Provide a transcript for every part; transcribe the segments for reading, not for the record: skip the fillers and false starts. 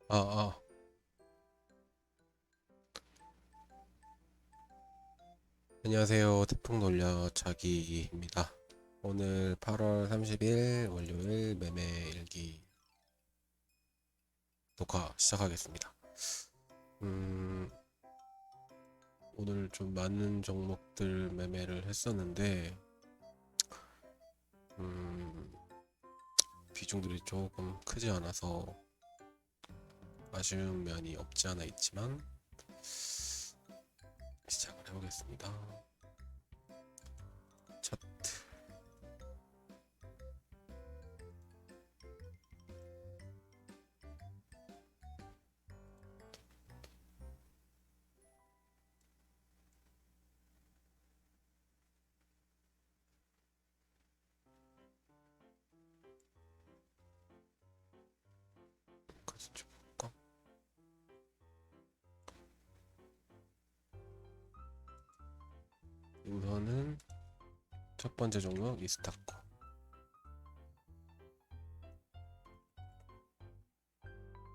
아, 아. 안녕하세요. 태풍 놀려 자기입니다. 오늘 8월 30일 월요일 매매 일기 녹화 시작하겠습니다. 음, 오늘 좀 많은 종목들 매매를 했었는데, 음, 비중들이 조금 크지 않아서 아쉬운 면이 없지 않아 있지만, 시작을 해보겠습니다. 차트. 까지 좀 볼까? 우선은 첫 번째 종목 이스타코.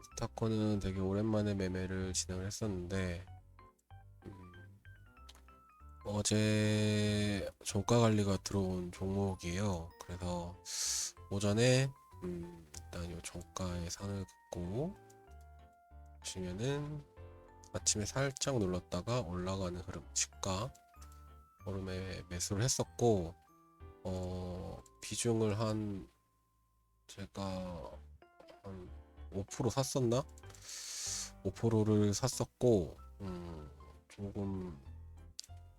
이스타코는 되게 오랜만에 매매를 진행을 했었는데, 음, 어제 종가 관리가 들어온 종목이에요. 그래서 오전에 일단 이 종가의 상을 긋고 보시면은 아침에 살짝 눌렀다가 올라가는 흐름, 시가 흐름에 매수를 했었고, 비중을 한 제가 한 5% 샀었나? 5%를 샀었고, 조금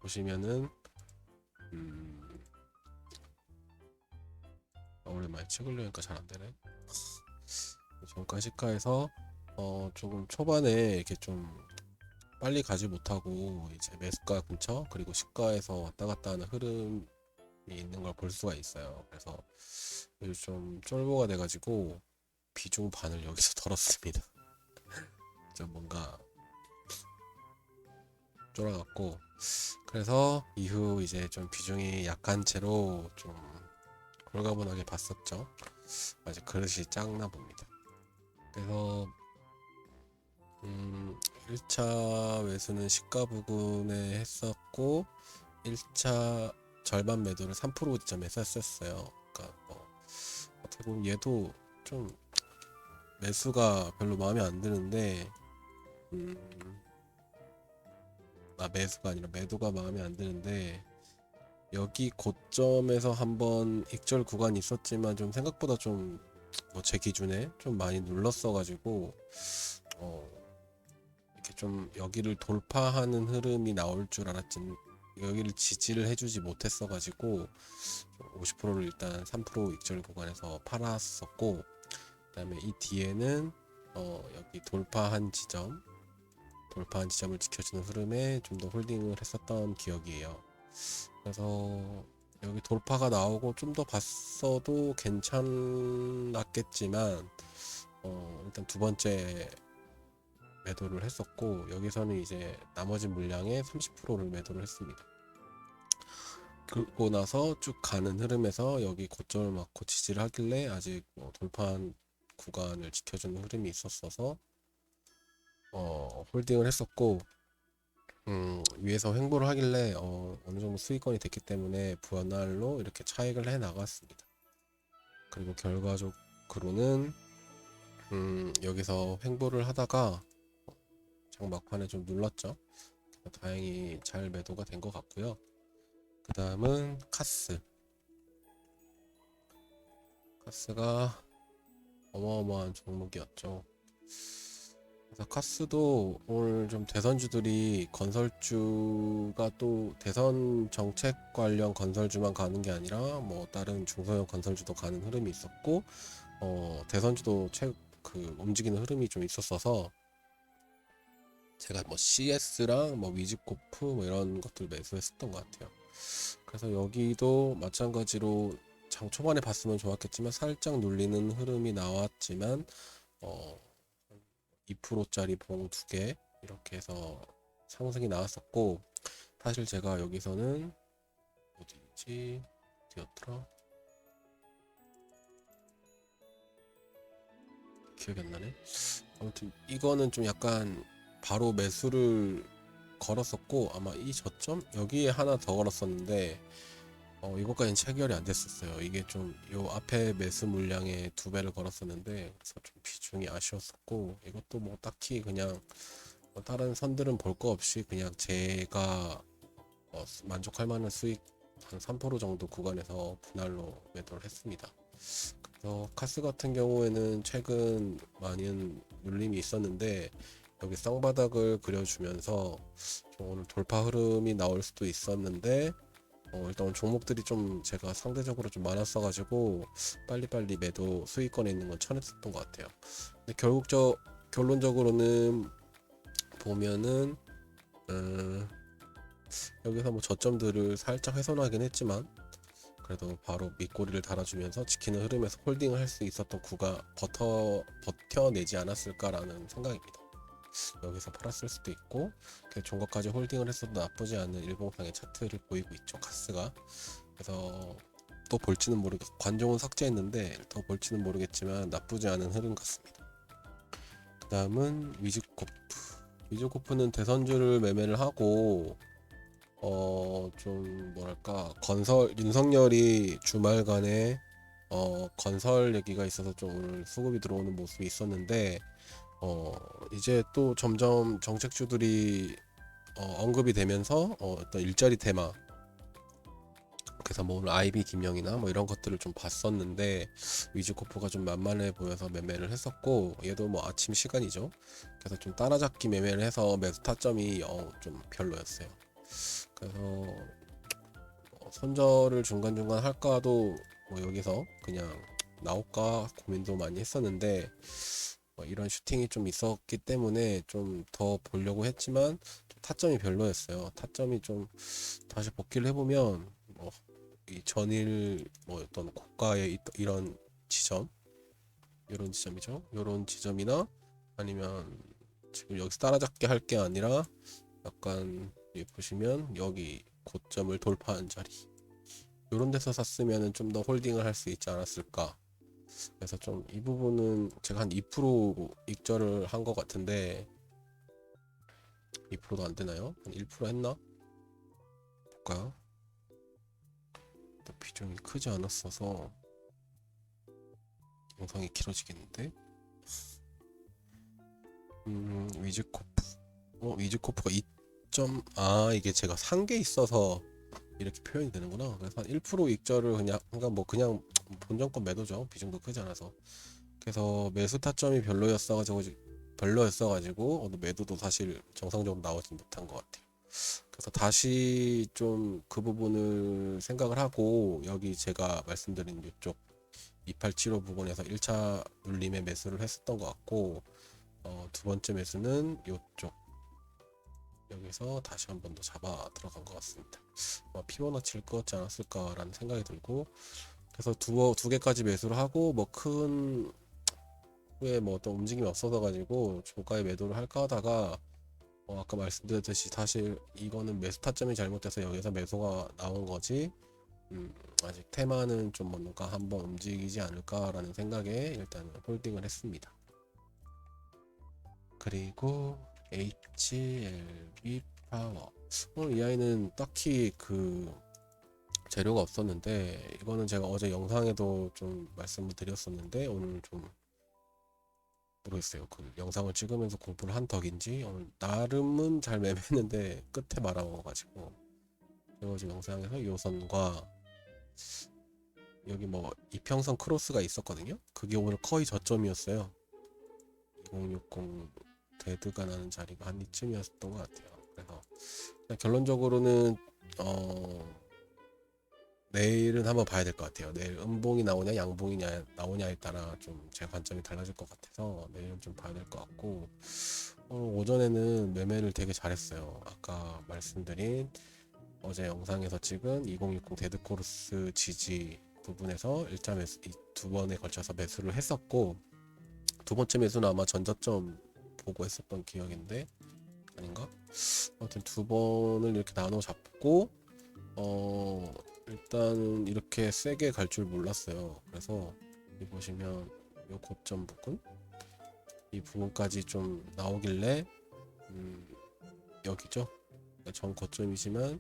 보시면은 음, 오랜만에 찍으려니까 잘 안 되네. 종가 시가에서 조금 초반에 이렇게 좀 빨리 가지 못하고 이제 매수가 근처 그리고 시가에서 왔다 갔다 하는 흐름이 있는 걸 볼 수가 있어요. 그래서 요즘 좀 쫄보가 돼가지고 비중 반을 여기서 털었습니다. 좀 뭔가 쫄아갖고 그래서 이후 이제 좀 비중이 약한 채로 좀 홀가분하게 봤었죠. 아직 그릇이 작나 봅니다. 그래서 1차 매수는 시가 부근에 했었고 1차 절반 매도를 3% 지점에서 했었어요. 그러니까 뭐 어떻게 보면 얘도 좀 매수가 별로 마음에 안 드는데 음, 매수가 아니라 매도가 마음에 안 드는데 여기 고점에서 한번 익절 구간이 있었지만 좀 생각보다 좀 뭐 제 기준에 좀 많이 눌렀어 가지고 어, 이렇게 좀 여기를 돌파하는 흐름이 나올 줄 알았지 여기를 지지를 해주지 못했어 가지고 50%를 일단 3% 익절 구간에서 팔았었고 그다음에 이 뒤에는 여기 돌파한 지점을 지켜주는 흐름에 좀 더 홀딩을 했었던 기억이에요. 그래서 여기 돌파가 나오고 좀 더 봤어도 괜찮았겠지만 일단 두 번째 매도를 했었고 여기서는 이제 나머지 물량의 30%를 매도를 했습니다. 그러고 나서 쭉 가는 흐름에서 여기 고점을 맞고 지지를 하길래 아직 뭐 돌파한 구간을 지켜주는 흐름이 있었어서 홀딩을 했었고 위에서 횡보를 하길래 어느 정도 수익권이 됐기 때문에 분할로 이렇게 차익을 해 나갔습니다. 그리고 결과적으로는 여기서 횡보를 하다가 장 막판에 좀 눌렀죠. 다행히 잘 매도가 된 것 같고요. 그 다음은 카스가 어마어마한 종목이었죠. 그래서 카스도 오늘 좀 대선주들이 건설주가 또 대선 정책 관련 건설주만 가는 게 아니라 뭐 다른 중소형 건설주도 가는 흐름이 있었고 대선주도 그 움직이는 흐름이 좀 있었어서 제가 뭐 CS랑 뭐 위즈코프 뭐 이런 것들 매수했었던 것 같아요. 그래서 여기도 마찬가지로 장 초반에 봤으면 좋았겠지만 살짝 눌리는 흐름이 나왔지만 어 2%짜리 봉 2개 이렇게 해서 상승이 나왔었고 사실 제가 여기서는 어디였더라? 기억이 안 나네. 아무튼 이거는 좀 약간 바로 매수를 걸었었고, 아마 이 저점 여기에 하나 더 걸었었는데 이것까지는 체결이 안 됐었어요. 이게 좀 요 앞에 매수 물량의 2배를 걸었었는데, 그래서 좀 비중이 아쉬웠었고, 이것도 뭐 딱히 그냥 뭐 다른 선들은 볼 거 없이 그냥 제가 만족할 만한 수익 한 3% 정도 구간에서 분할로 매도를 했습니다. 그래서 카스 같은 경우에는 최근 많은 눌림이 있었는데, 여기 쌍바닥을 그려주면서 좀 오늘 돌파 흐름이 나올 수도 있었는데, 일단 종목들이 좀 제가 상대적으로 좀 많았어 가지고 빨리빨리 매도 수익권에 있는 건 쳐냈었던 것 같아요. 근데 결론적으로는 보면은 여기서 뭐 저점들을 살짝 훼손하긴 했지만, 그래도 바로 밑꼬리를 달아주면서 지키는 흐름에서 홀딩을 할 수 있었던 구가 버텨내지 않았을까라는 생각입니다. 여기서 팔았을 수도 있고, 종가까지 홀딩을 했어도 나쁘지 않은 일봉상의 차트를 보이고 있죠, 카스가. 그래서 또 볼지는 관종은 삭제했는데 더 볼지는 모르겠지만 나쁘지 않은 흐름 같습니다. 그 다음은 위즈코프는 대선주를 매매를 하고 좀 뭐랄까, 윤석열이 주말간에 건설 얘기가 있어서 좀 오늘 수급이 들어오는 모습이 있었는데, 이제 또 점점 정책주들이 언급이 되면서 어떤 일자리 테마, 그래서 뭐 오늘 아이비 김영이나 뭐 이런 것들을 좀 봤었는데, 위즈코프가 좀 만만해 보여서 매매를 했었고, 얘도 뭐 아침 시간이죠. 그래서 좀 따라잡기 매매를 해서 매수 타점이 좀 별로였어요. 그래서 손절을 중간중간 할까도 뭐 여기서 그냥 나올까 고민도 많이 했었는데, 이런 슈팅이 좀 있었기 때문에 좀 더 보려고 했지만 좀 타점이 별로였어요. 타점이 좀 다시 복귀를 해보면 이 전일 어떤 고가의 이런 지점, 이런 지점이죠. 이런 지점이나 아니면 지금 여기서 따라잡기 할 게 아니라 약간 여기 보시면 여기 고점을 돌파한 자리, 이런 데서 샀으면 좀 더 홀딩을 할 수 있지 않았을까. 그래서 좀 이 부분은 제가 한 2% 익절을 한 것 같은데, 2%도 안 되나요? 한 1% 했나? 볼까요? 또 비중이 크지 않았어서 영상이 길어지겠는데. 위즈코프. 위즈코프가 2점, 이게 제가 산 게 있어서 이렇게 표현이 되는구나. 그래서 한 1% 익절을 그냥 본전권 매도죠. 비중도 크지 않아서. 그래서 매수 타점이 별로였어가지고 매도도 사실 정상적으로 나오진 못한 것 같아요. 그래서 다시 좀 그 부분을 생각을 하고, 여기 제가 말씀드린 이쪽 2875 부분에서 1차 눌림에 매수를 했었던 것 같고, 두 번째 매수는 이쪽 여기서 다시 한 번 더 잡아 들어간 것 같습니다. 피보나치를 끊었지 않았을까라는 생각이 들고, 그래서 두 개까지 매수를 하고, 뭐 큰 후에 뭐 어떤 움직임이 없어서 가지고 저가에 매도를 할까 하다가, 아까 말씀드렸듯이 사실 이거는 매수 타점이 잘못돼서 여기서 매수가 나온 거지, 아직 테마는 좀 뭔가 한번 움직이지 않을까라는 생각에 일단은 홀딩을 했습니다. 그리고 HLB 파워, 오늘 이 아이는 딱히 그 재료가 없었는데, 이거는 제가 어제 영상에도 좀 말씀을 드렸었는데, 오늘 좀 모르겠어요. 그 영상을 찍으면서 공부를 한 덕인지 오늘 나름은 잘 매매했는데 끝에 말아먹어가지고, 제가 지금 영상에서 이 선과 여기 뭐 이평선 크로스가 있었거든요. 그게 오늘 거의 저점이었어요. 2060 데드가 나는 자리가 한 이쯤이었던 것 같아요. 그래서 결론적으로는 내일은 한번 봐야 될 것 같아요. 내일 음봉이 나오냐 양봉이 나오냐에 따라 좀 제 관점이 달라질 것 같아서 내일은 좀 봐야 될 것 같고, 오전에는 매매를 되게 잘했어요. 아까 말씀드린 어제 영상에서 찍은 2060 데드코르스 지지 부분에서 1차 매수, 두 번에 걸쳐서 매수를 했었고, 두 번째 매수는 아마 전저점 보고 했었던 기억인데 아닌가? 아무튼 두 번을 이렇게 나눠 잡고, 일단은 이렇게 세게 갈 줄 몰랐어요. 그래서 여기 보시면 이 고점 부근, 이 부분까지 좀 나오길래 여기죠. 전 고점이지만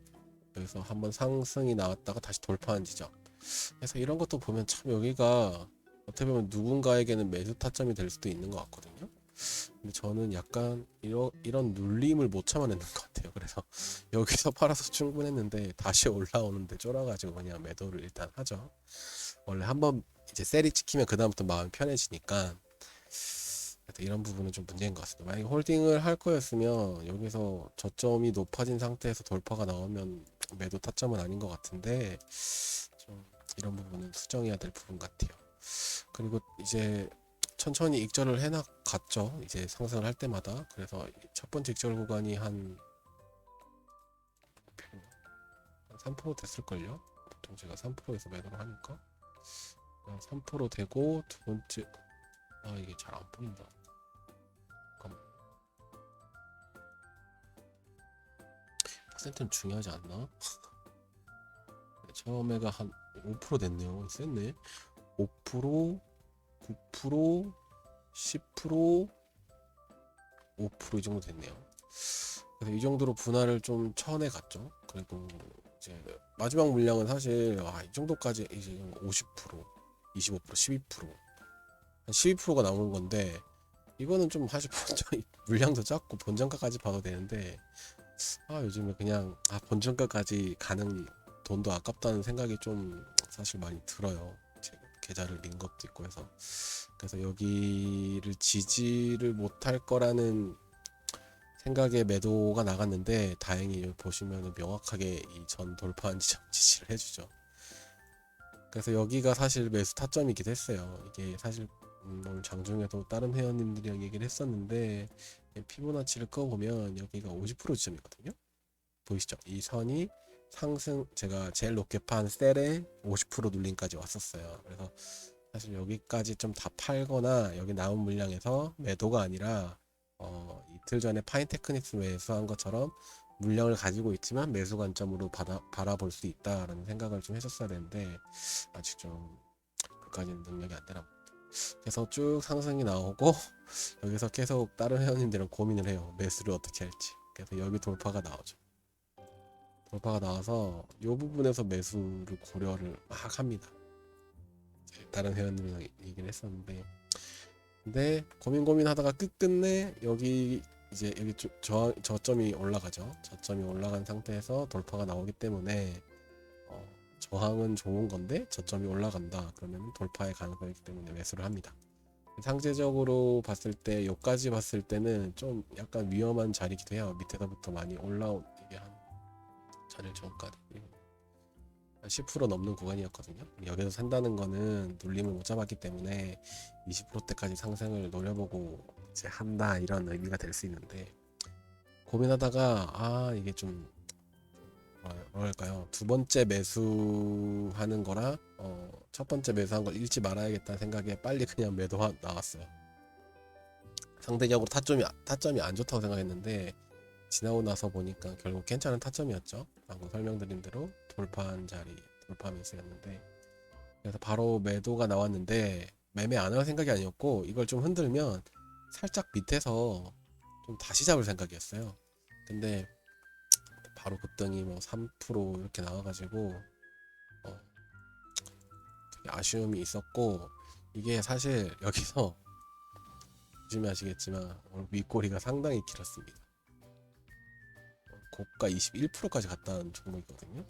여기서 한번 상승이 나왔다가 다시 돌파한 지점. 그래서 이런 것도 보면 참 여기가 어떻게 보면 누군가에게는 매수 타점이 될 수도 있는 것 같거든요. 근데 저는 약간 이런 눌림을 못 참아내는 것 같아요. 그래서 여기서 팔아서 충분했는데 다시 올라오는데 쫄아가지고 그냥 매도를 일단 하죠. 원래 한번 이제 셀이 찍히면 그 다음부터 마음이 편해지니까. 이런 부분은 좀 문제인 것 같습니다. 만약에 홀딩을 할 거였으면 여기서 저점이 높아진 상태에서 돌파가 나오면 매도 타점은 아닌 것 같은데 좀 이런 부분은 수정해야 될 부분 같아요. 그리고 이제 천천히 익절을 해나갔죠. 이제 상승을 할 때마다. 그래서 첫 번째 익절 구간이 한 3% 됐을걸요. 보통 제가 3%에서 매도를 하니까 3% 되고 두 번째 이게 잘 안 보인다. 퍼센트는 중요하지 않나? 처음에가 한 5% 됐네요. 셌네. 5%, 9%, 10%, 5%이 정도 됐네요. 그래서 이 정도로 분할을 좀 쳐내 갔죠. 그리고 이제 마지막 물량은 사실 이 정도까지 이제 50%, 25%, 12%, 한 12%가 나오는 건데 이거는 좀 사실 본전 물량도 작고 본전가까지 봐도 되는데 요즘에 그냥 본전가까지 가는 돈도 아깝다는 생각이 좀 사실 많이 들어요. 제 계좌를 민 것도 있고 해서. 그래서 여기를 지지를 못할 거라는 생각에 매도가 나갔는데 다행히 여기 보시면 명확하게 이 전 돌파한 지점 지지를 해주죠. 그래서 여기가 사실 매수 타점이기도 했어요. 이게 사실 오늘 장중에도 다른 회원님들이랑 얘기를 했었는데 피보나치를 꺼보면 여기가 50% 지점이거든요. 보이시죠? 이 선이 상승 제가 제일 높게 판 셀에 50% 눌림까지 왔었어요. 그래서 사실 여기까지 좀 다 팔거나 여기 나온 물량에서 매도가 아니라 이틀 전에 파인테크닉스 매수한 것처럼 물량을 가지고 있지만 매수 관점으로 바라볼 수 있다라는 생각을 좀 했었어야 되는데 아직 좀 그까지는 능력이 안 되나 봅니다. 그래서 쭉 상승이 나오고 여기서 계속 다른 회원님들은 고민을 해요. 매수를 어떻게 할지. 그래서 여기 돌파가 나오죠. 돌파가 나와서 이 부분에서 매수를 고려를 막 합니다. 다른 회원님이랑 얘기를 했었는데 근데 고민하다가 끝끝내 여기 이제 여기 저점이 올라가죠. 저점이 올라간 상태에서 돌파가 나오기 때문에 저항은 좋은 건데 저점이 올라간다 그러면 돌파의 가능성이 있기 때문에 매수를 합니다. 상대적으로 봤을 때 여기까지 봤을 때는 좀 약간 위험한 자리기도 해요. 밑에서부터 많이 올라온 이게 한 전일 전까지 10% 넘는 구간이었거든요. 여기서 산다는 거는 눌림을 못 잡았기 때문에 20%대까지 상승을 노려보고 이제 한다 이런 의미가 될 수 있는데 고민하다가 이게 좀 뭐랄까요, 두 번째 매수하는 거라 첫 번째 매수한 걸 잃지 말아야겠다는 생각에 빨리 그냥 매도 나왔어요. 상대적으로 타점이 안 좋다고 생각했는데 지나고 나서 보니까 결국 괜찮은 타점이었죠. 방금 설명드린 대로 돌파한 자리 돌파 매수였는데 그래서 바로 매도가 나왔는데 매매 안 할 생각이 아니었고 이걸 좀 흔들면 살짝 밑에서 좀 다시 잡을 생각이었어요. 근데 바로 급등이 뭐 3% 이렇게 나와가지고 되게 아쉬움이 있었고 이게 사실 여기서 보시면 아시겠지만 오늘 윗꼬리가 상당히 길었습니다. 고가 21%까지 갔다는 종목이거든요.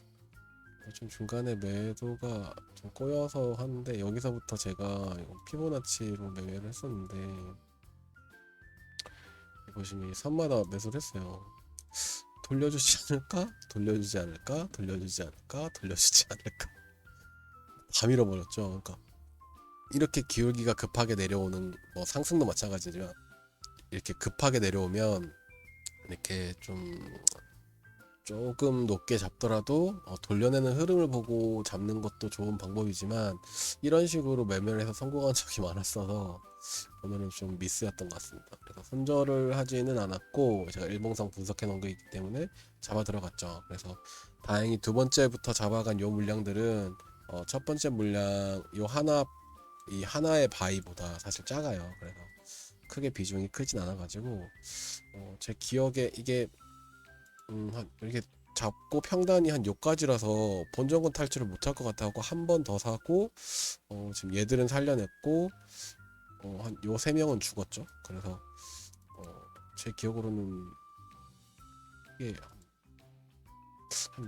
좀 중간에 매도가 좀 꼬여서 하는데 여기서부터 제가 피보나치로 매매를 했었는데 보시면 선마다 매수를 했어요. 돌려주지 않을까? 돌려주지 않을까? 돌려주지 않을까? 돌려주지 않을까? 다 밀어버렸죠. 그러니까 이렇게 기울기가 급하게 내려오는 뭐 상승도 마찬가지지만 이렇게 급하게 내려오면 이렇게 조금 높게 잡더라도 돌려내는 흐름을 보고 잡는 것도 좋은 방법이지만 이런 식으로 매매를 해서 성공한 적이 많았어서 오늘은 좀 미스였던 것 같습니다. 그래서 손절을 하지는 않았고 제가 일봉상 분석해 놓은 게 있기 때문에 잡아 들어갔죠. 그래서 다행히 두 번째부터 잡아간 요 물량들은 첫 번째 물량 이 하나의 바위보다 사실 작아요. 그래서 크게 비중이 크진 않아가지고 제 기억에 이게 한 이렇게 잡고 평단이 한 요까지라서 본전권 탈출을 못할 것 같아서 한 번 더 사고 지금 얘들은 살려냈고 한 요 세 명은 죽었죠. 그래서 제 기억으로는 이게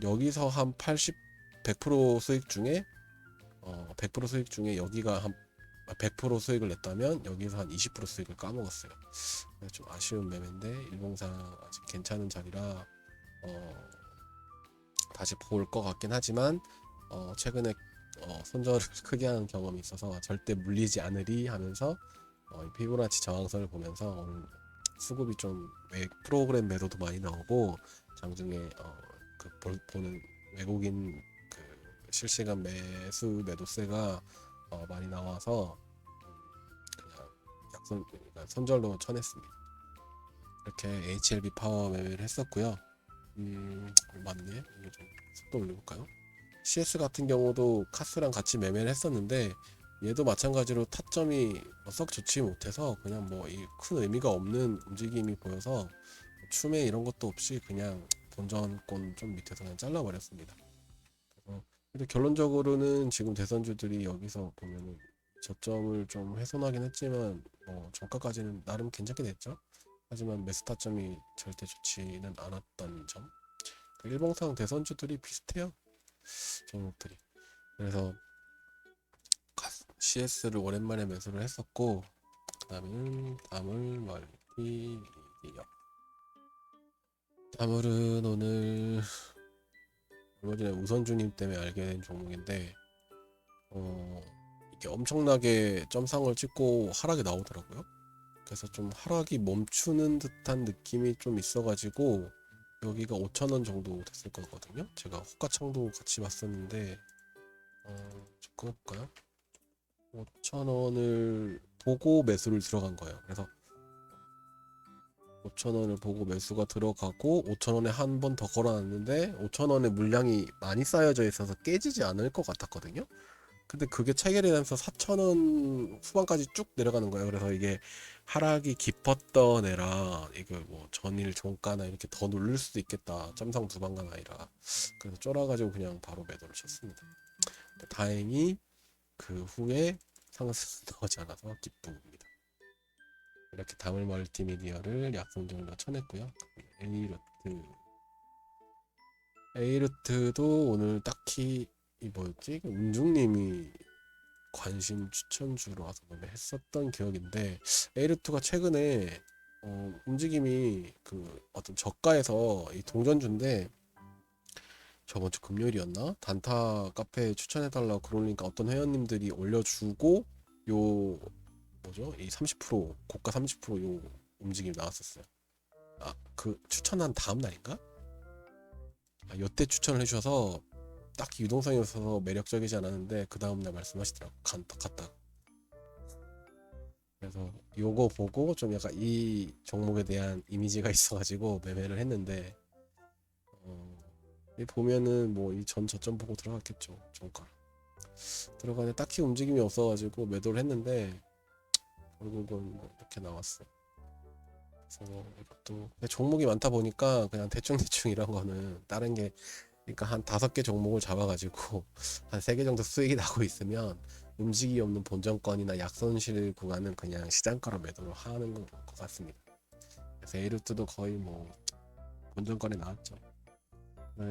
여기서 한 80, 100% 수익 중에 100% 수익 중에 여기가 한 100% 수익을 냈다면 여기서 한 20% 수익을 까먹었어요. 그래서 좀 아쉬운 매매인데 일봉상 아직 괜찮은 자리라 다시 볼 것 같긴 하지만 최근에 손절을 크게 한 경험이 있어서 절대 물리지 않으리 하면서 피보나치 저항선을 보면서 오늘 수급이 좀 프로그램 매도도 많이 나오고 장중에 보는 외국인 그 실시간 매수 매도세가 많이 나와서 그냥 그러니까 손절로 쳐냈습니다. 이렇게 HLB 파워 매매를 했었고요. 맞네. 이거 좀 속도 올려볼까요? CS 같은 경우도 카스랑 같이 매매를 했었는데 얘도 마찬가지로 타점이 썩 좋지 못해서 그냥 뭐 이 큰 의미가 없는 움직임이 보여서 추매 이런 것도 없이 그냥 본전권 좀 밑에서 그냥 잘라버렸습니다. 근데 결론적으로는 지금 대선주들이 여기서 보면은 저점을 좀 훼손하긴 했지만 종가까지는 나름 괜찮게 됐죠. 하지만 매수 타점이 절대 좋지는 않았던 점. 일봉상 대선주들이 비슷해요. 종목들이. 그래서 CS를 오랜만에 매수를 했었고 그 다음에는 다물 멀티 미디어. 다물은 오늘 얼마 전에 우선주님 때문에 알게 된 종목인데 이게 엄청나게 점상을 찍고 하락이 나오더라고요. 그래서 좀 하락이 멈추는 듯한 느낌이 좀 있어가지고 여기가 5,000원 정도 됐을 거거든요. 제가 호가창도 같이 봤었는데 좀 끊어볼까요? 5,000원을 보고 매수를 들어간 거예요. 그래서 5,000원을 보고 매수가 들어가고 5,000원에 한 번 더 걸어놨는데 5,000원의 물량이 많이 쌓여져 있어서 깨지지 않을 것 같았거든요. 근데 그게 체결이 되면서 4,000원 후반까지 쭉 내려가는 거예요. 그래서 이게 하락이 깊었던 애라 이거 뭐 전일 종가나 이렇게 더 누를 수도 있겠다. 점상 두 방간 아니라. 그래서 쫄아가지고 그냥 바로 매도를 쳤습니다. 근데 다행히 그 후에 상승 나오지 않아서 기쁩니다. 이렇게 다물 멀티미디어를 약손절로 쳐냈고요. 에이루트도 오늘 딱히 이 뭐였지? 운중님이 관심 추천주로 와서 했었던 기억인데 에이루트가 최근에 움직임이 그 어떤 저가에서 이 동전주인데 저번 주 금요일이었나? 단타 카페에 추천해달라고 글 올리니까 어떤 회원님들이 올려주고 요 뭐죠? 이 30% 고가 30%요 움직임이 나왔었어요. 그 추천한 다음 날인가? 요때 추천을 해주셔서 딱히 유동성이 없어서 매력적이지 않았는데 그 다음날 말씀하시더라고. 갔다. 그래서 요거 보고 좀 약간 이 종목에 대한 이미지가 있어가지고 매매를 했는데 이 보면은 뭐 이 전 저점 보고 들어갔겠죠. 종가 들어가는데 딱히 움직임이 없어가지고 매도를 했는데 결국은 뭐 이렇게 나왔어요. 그래서 이것도 근데 종목이 많다 보니까 그냥 대충 이런 거는 다른 게 그러니까 한 5개 종목을 잡아가지고 한 3개 정도 수익이 나고 있으면 움직이 없는 본전권이나 약손실 구간은 그냥 시장가로 매도를 하는 것 같습니다. 그래서 에이루트도 거의 뭐 본전권에 나왔죠.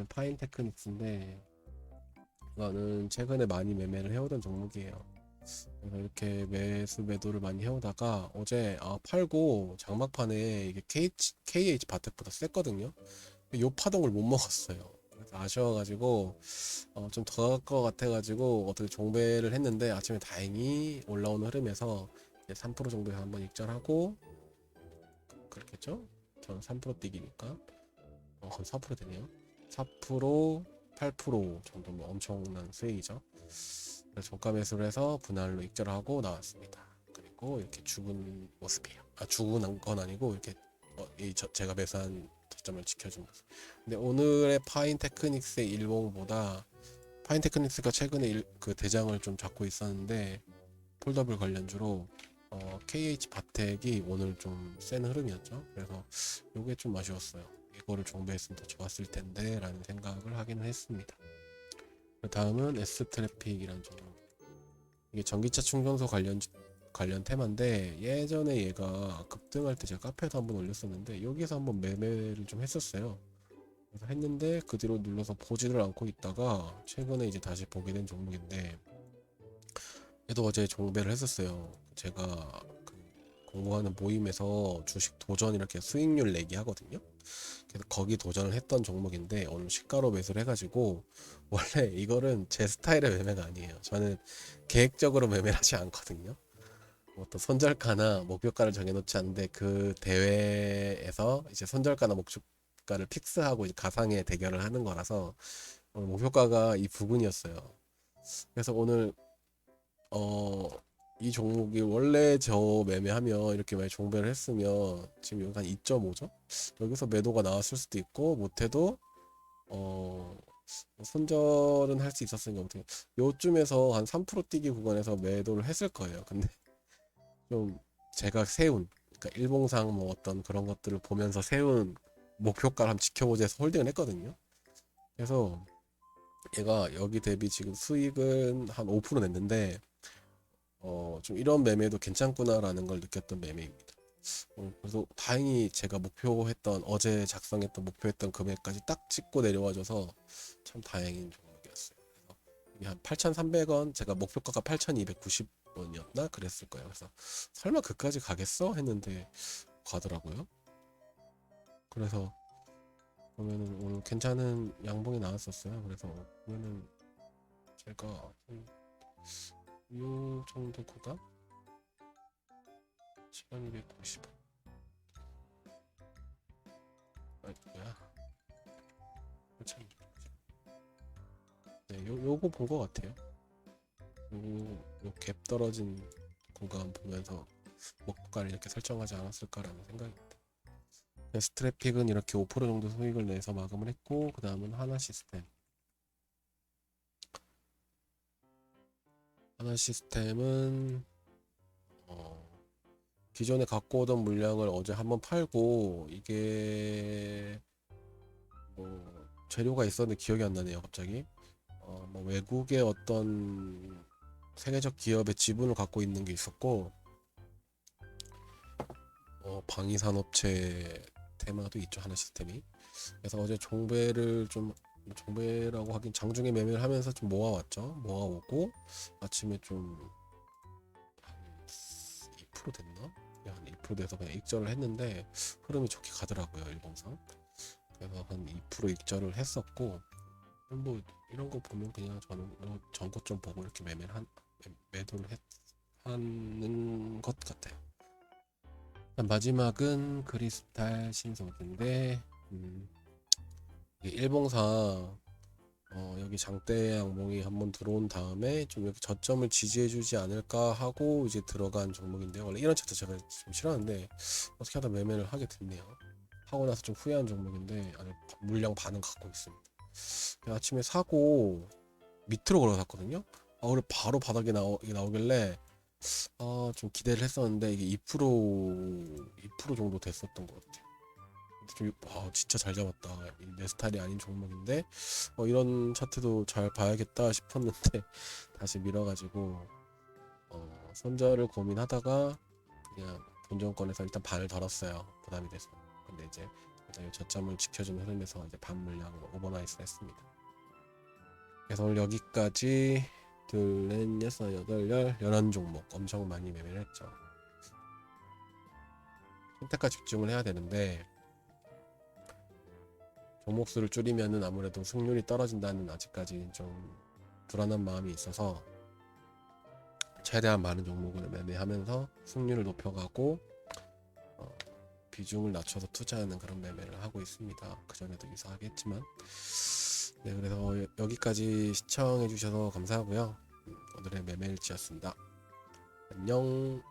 파인 테크닉스인데 이거는 최근에 많이 매매를 해오던 종목이에요. 그래서 이렇게 매도를 많이 해오다가 어제 팔고 장막판에 이게 KH 바텍보다 셌거든요. 요 파동을 못 먹었어요. 그래서 아쉬워가지고 좀 더 갈 것 같아가지고 어떻게 종배를 했는데 아침에 다행히 올라오는 흐름에서 3% 정도에 한번 익절하고 그렇겠죠? 저는 3% 뛰기니까 거의 4% 되네요. 4%, 8% 정도 뭐 엄청난 수익이죠. 그래서 종가 매수를 해서 분할로 익절하고 나왔습니다. 그리고 이렇게 죽은 모습이에요. 죽은 건 아니고 이렇게 제가 매수한 저점을 지켜준 모습. 근데 오늘의 파인 테크닉스의 일봉보다 파인 테크닉스가 최근에 그 대장을 좀 잡고 있었는데 폴더블 관련주로 KH 바텍이 오늘 좀 센 흐름이었죠. 그래서 요게 좀 아쉬웠어요. 이거를 종배했으면 더 좋았을 텐데 라는 생각을 하기는 했습니다. 그 다음은 S 트래픽이라는 종목. 이게 전기차 충전소 관련 테마인데, 예전에 얘가 급등할 때 제가 카페에서 한번 올렸었는데 여기서 한번 매매를 좀 했었어요. 그래서 했는데 그 뒤로 눌러서 보지를 않고 있다가 최근에 이제 다시 보게 된 종목인데, 얘도 어제 종배를 했었어요. 제가 그 공부하는 모임에서 주식 도전 이렇게 수익률 내기 하거든요. 그래서 거기 도전을 했던 종목인데 오늘 시가로 매수를 해가지고, 원래 이거는 제 스타일의 매매가 아니에요. 저는 계획적으로 매매를 하지 않거든요. 어떤 손절가나 목표가를 정해놓지 않는데 그 대회에서 이제 손절가나 목표가를 픽스하고 이제 가상의 대결을 하는 거라서 오늘 목표가가 이 부분이었어요. 그래서 오늘 이 종목이 원래 저 매매하면 이렇게 만약 종배를 했으면 지금 여기 한 2.5죠? 여기서 매도가 나왔을 수도 있고, 못해도 어 손절은 할 수 있었으니까 어떻게 요쯤에서 한 3% 뛰기 구간에서 매도를 했을 거예요. 근데 좀 제가 세운, 그러니까 일봉상 뭐 어떤 그런 것들을 보면서 세운 목표가를 한번 지켜보자 해서 홀딩을 했거든요. 그래서 얘가 여기 대비 지금 수익은 한 5% 냈는데 좀 이런 매매도 괜찮구나라는 걸 느꼈던 매매입니다. 그래서 다행히 제가 목표했던, 어제 작성했던 목표했던 금액까지 딱 찍고 내려와줘서 참 다행인 종목이었어요. 그래서 이게 한 8,300원, 제가 목표가가 8,290원이었나 그랬을 거예요. 그래서 설마 그까지 가겠어 했는데 가더라고요. 그래서 보면은 오늘 괜찮은 양봉이 나왔었어요. 그래서 보면은 제가 요 정도 구간 1290원 아이고야 참. 네, 요거 본 것 같아요. 요 갭 떨어진 구간 보면서 목표가를 이렇게 설정하지 않았을까라는 생각입니다. 스트래픽은 이렇게 5% 정도 수익을 내서 마감을 했고, 그 다음은 하나시스템은 기존에 갖고 오던 물량을 어제 한번 팔고, 이게 뭐 재료가 있었는데 기억이 안 나네요 갑자기. 뭐 외국의 어떤 세계적 기업의 지분을 갖고 있는 게 있었고, 방위산업체 테마도 있죠 하나시스템이. 그래서 어제 종배라고 하긴 장중에 매매를 하면서 좀 모아오고 아침에 좀 한 2% 됐나? 한 2% 돼서 그냥 익절을 했는데 흐름이 좋게 가더라고요 일봉상. 그래서 한 2% 익절을 했었고, 뭐 이런 거 보면 그냥 저는 전고점 보고 이렇게 매도를 하는 것 같아요. 마지막은 크리스탈 신소재인데, 이게 일봉상 여기 장대 양봉이 한번 들어온 다음에 좀 이렇게 저점을 지지해주지 않을까 하고 이제 들어간 종목인데요. 원래 이런 차트 제가 좀 싫어하는데 어떻게 하다 매매를 하게 됐네요. 하고 나서 좀 후회한 종목인데, 아니, 물량 반은 갖고 있습니다. 아침에 사고 밑으로 걸어갔거든요. 오늘 바로 바닥에 나오길래 좀 기대를 했었는데 이게 2% 정도 됐었던 것 같아요. 진짜 잘 잡았다. 내 스타일이 아닌 종목인데 이런 차트도 잘 봐야겠다 싶었는데 다시 밀어가지고 손절을 고민하다가 그냥 본전권에서 일단 반을 덜었어요. 부담이 돼서. 근데 이제 일단 저점을 지켜주는 흐름에서 이제 반 물량으로 오버나이스 했습니다. 그래서 오늘 여기까지 둘, 넷, 여섯, 여덟, 11종목 엄청 많이 매매를 했죠. 선택과 집중을 해야 되는데 종목 수를 줄이면은 아무래도 승률이 떨어진다는 아직까지 좀 불안한 마음이 있어서 최대한 많은 종목을 매매하면서 승률을 높여가고 비중을 낮춰서 투자하는 그런 매매를 하고 있습니다. 그전에도 이사하겠지만. 네, 그래서 여기까지 시청해 주셔서 감사하고요. 오늘의 매매일지였습니다. 안녕.